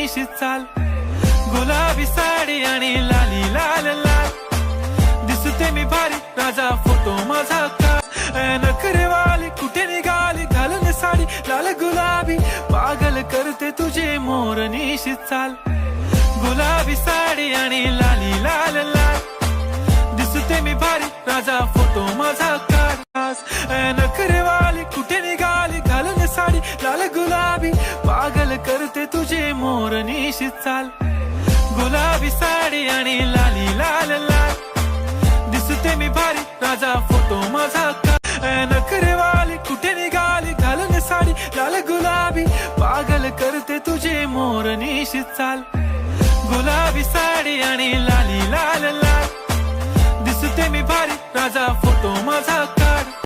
निशित चाल, गुलाबी साडी आणि लाली लाल लाल, दिसते मी भारी राजा फोटो माझा का, नखरेवाली कुठे निघाली घालून साडी लाल गुलाबी, पागल करते तुझे मोर निशित चाल, गुलाबी साडी आणि लाली लाल लाल, दिसते मी भारी राजा फोटो माझा काढ, नखरेवाली कुठे निघाली घालून साडी लाल गुलाबी, पागल करते तुझे मोर निशित चाल, गुलाबी साडी आणि लाली लाल लाल, दिसते मी भारी राजा फोटो माझा काढ, नखरेवाली कुठे निघाली घालून साडी लाल गुलाबी, पागल करते तुझे मोर निशित चाल, गुलाबी साडी आणि लाली लाल लाल, दिसते मी भारी राजा फोटो माझा